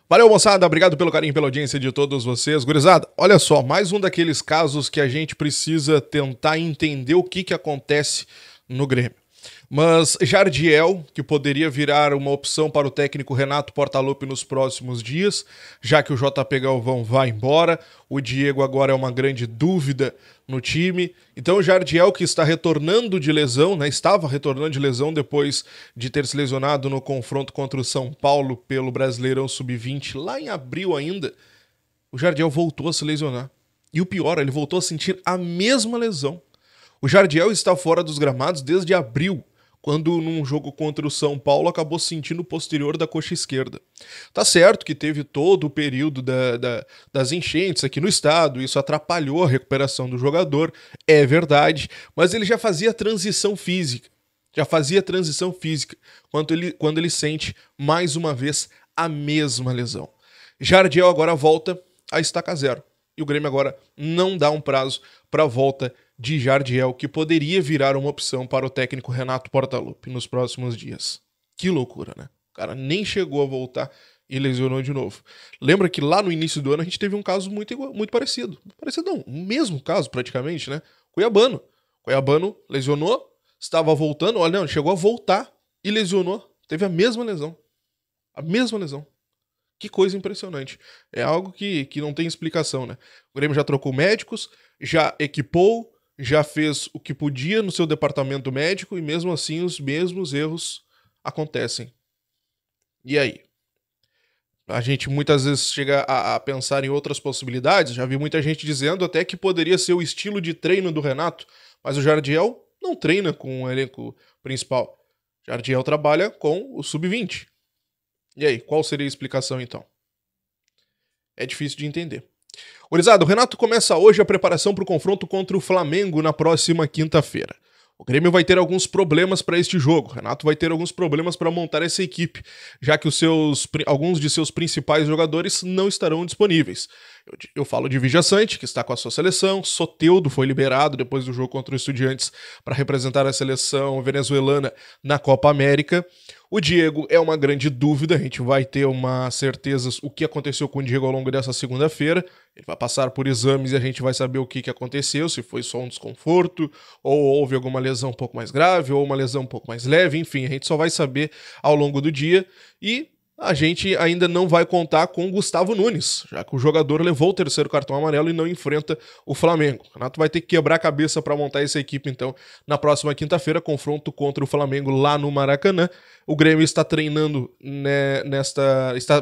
Valeu, moçada. Obrigado pelo carinho e pela audiência de todos vocês. Gurizada, olha só, mais um daqueles casos que a gente precisa tentar entender o que acontece no Grêmio. Mas Jardiel, que poderia virar uma opção para o técnico Renato Portaluppi nos próximos dias, já que o JP Galvão vai embora, o Diego agora é uma grande dúvida no time. Então o Jardiel, que está retornando de lesão, né, estava retornando de lesão depois de ter se lesionado no confronto contra o São Paulo pelo Brasileirão Sub-20, lá em abril ainda, o Jardiel voltou a se lesionar. E o pior, ele voltou a sentir a mesma lesão. O Jardiel está fora dos gramados desde abril, quando num jogo contra o São Paulo acabou sentindo o posterior da coxa esquerda. Tá certo que teve todo o período das enchentes aqui no estado, isso atrapalhou a recuperação do jogador, é verdade, mas ele já fazia transição física. Quando ele sente mais uma vez a mesma lesão. Jardiel agora volta a estaca zero. E o Grêmio agora não dá um prazo para a volta de Jardiel, que poderia virar uma opção para o técnico Renato Portaluppi nos próximos dias. Que loucura, né? O cara nem chegou a voltar e lesionou de novo. Lembra que lá no início do ano a gente teve um caso muito parecido. Parecido não, o mesmo caso praticamente, né? Cuiabano. Cuiabano lesionou, estava voltando, olha, não, chegou a voltar e lesionou. Teve a mesma lesão. A mesma lesão. Que coisa impressionante. É algo que não tem explicação, né? O Grêmio já trocou médicos, já equipou, já fez o que podia no seu departamento médico e mesmo assim os mesmos erros acontecem. E aí? A gente muitas vezes chega a pensar em outras possibilidades. Já vi muita gente dizendo até que poderia ser o estilo de treino do Renato, mas o Jardiel não treina com o elenco principal. O Jardiel trabalha com o Sub-20. E aí, qual seria a explicação então? É difícil de entender. Gurizada, o Renato começa hoje a preparação para o confronto contra o Flamengo na próxima quinta-feira. O Grêmio vai ter alguns problemas para este jogo. O Renato vai ter alguns problemas para montar essa equipe, já que alguns de seus principais jogadores não estarão disponíveis. Eu falo de Vijaçante, que está com a sua seleção, Soteldo foi liberado depois do jogo contra o Estudiantes para representar a seleção venezuelana na Copa América. O Diego é uma grande dúvida, a gente vai ter uma certeza o que aconteceu com o Diego ao longo dessa segunda-feira. Ele vai passar por exames e a gente vai saber o que aconteceu, se foi só um desconforto, ou houve alguma lesão um pouco mais grave, ou uma lesão um pouco mais leve, enfim, a gente só vai saber ao longo do dia. E a gente ainda não vai contar com o Gustavo Nunes, já que o jogador levou o terceiro cartão amarelo e não enfrenta o Flamengo. O Renato vai ter que quebrar a cabeça para montar essa equipe, então, na próxima quinta-feira, confronto contra o Flamengo lá no Maracanã. O Grêmio está treinando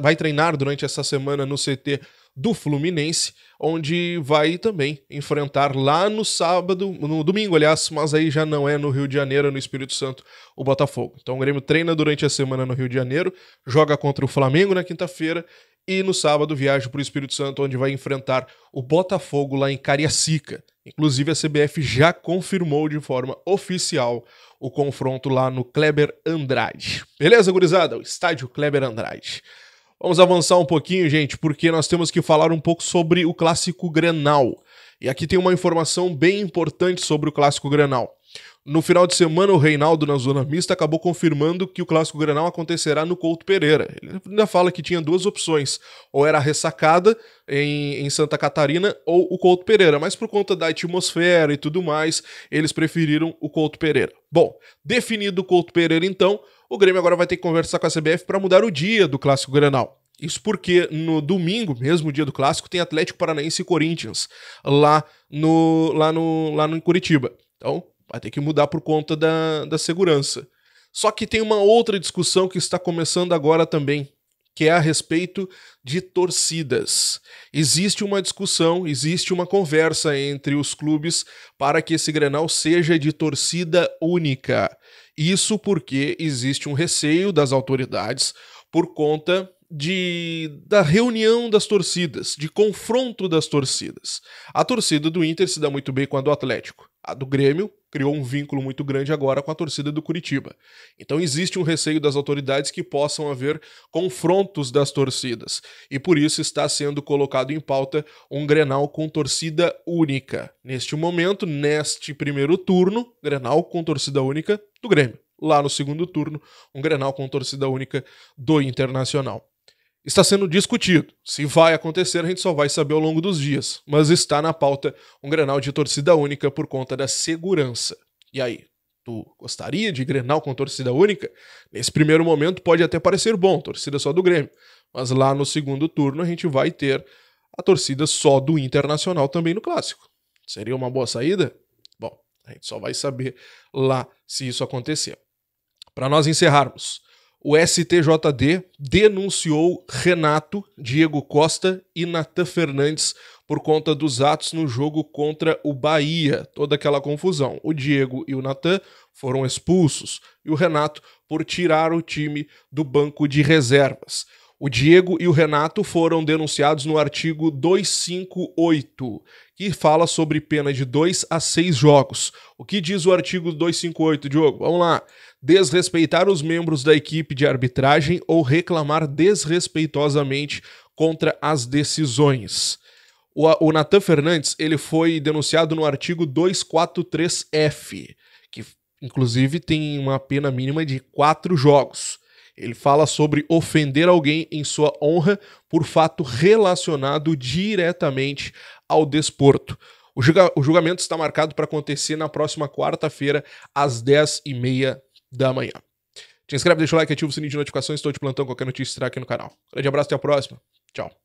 vai treinar durante essa semana no CT do Fluminense, onde vai também enfrentar lá no sábado, no domingo, aliás, mas aí já não é no Rio de Janeiro, é no Espírito Santo, o Botafogo. Então o Grêmio treina durante a semana no Rio de Janeiro, joga contra o Flamengo na quinta-feira e no sábado viaja para o Espírito Santo, onde vai enfrentar o Botafogo lá em Cariacica. Inclusive a CBF já confirmou de forma oficial o confronto lá no Kleber Andrade. Beleza, gurizada? O estádio Kleber Andrade. Vamos avançar um pouquinho, gente, porque nós temos que falar um pouco sobre o Clássico Grenal. E aqui tem uma informação bem importante sobre o Clássico Grenal. No final de semana, o Reinaldo, na Zona Mista, acabou confirmando que o Clássico Grenal acontecerá no Couto Pereira. Ele ainda fala que tinha duas opções, ou era a Ressacada, em Santa Catarina, ou o Couto Pereira, mas por conta da atmosfera e tudo mais, eles preferiram o Couto Pereira. Bom, definido o Couto Pereira, então, o Grêmio agora vai ter que conversar com a CBF para mudar o dia do Clássico Grenal. Isso porque no domingo, mesmo dia do Clássico, tem Atlético Paranaense e Corinthians lá no Curitiba. Então, vai ter que mudar por conta da segurança. Só que tem uma outra discussão que está começando agora também, que é a respeito de torcidas. Existe uma discussão, existe uma conversa entre os clubes para que esse Grenal seja de torcida única. Isso porque existe um receio das autoridades por conta da reunião das torcidas, de confronto das torcidas. A torcida do Inter se dá muito bem com a do Atlético. A do Grêmio criou um vínculo muito grande agora com a torcida do Curitiba. Então existe um receio das autoridades que possam haver confrontos das torcidas. E por isso está sendo colocado em pauta um Grenal com torcida única. Neste momento, neste primeiro turno, Grenal com torcida única do Grêmio. Lá no segundo turno, um Grenal com torcida única do Internacional. está sendo discutido. Se vai acontecer, a gente só vai saber ao longo dos dias. Mas está na pauta um Grenal de torcida única por conta da segurança. E aí, tu gostaria de Grenal com torcida única? Nesse primeiro momento pode até parecer bom, torcida só do Grêmio. Mas lá no segundo turno a gente vai ter a torcida só do Internacional também no Clássico. Seria uma boa saída? Bom, a gente só vai saber lá se isso acontecer. Para nós encerrarmos, o STJD denunciou Renato, Diego Costa e Natan Fernandes por conta dos atos no jogo contra o Bahia. Toda aquela confusão. O Diego e o Natan foram expulsos e o Renato por tirar o time do banco de reservas. O Diego e o Renato foram denunciados no artigo 258, que fala sobre pena de 2 a 6 jogos. O que diz o artigo 258, Diogo? Vamos lá. Desrespeitar os membros da equipe de arbitragem ou reclamar desrespeitosamente contra as decisões. O Natan Fernandes ele foi denunciado no artigo 243F, que inclusive tem uma pena mínima de 4 jogos. Ele fala sobre ofender alguém em sua honra por fato relacionado diretamente ao desporto. O julgamento está marcado para acontecer na próxima quarta-feira, às 10h30 da manhã. Te inscreve, deixa o like, ativa o sininho de notificações, estou de plantão, qualquer notícia estará aqui no canal. Grande abraço, até a próxima. Tchau.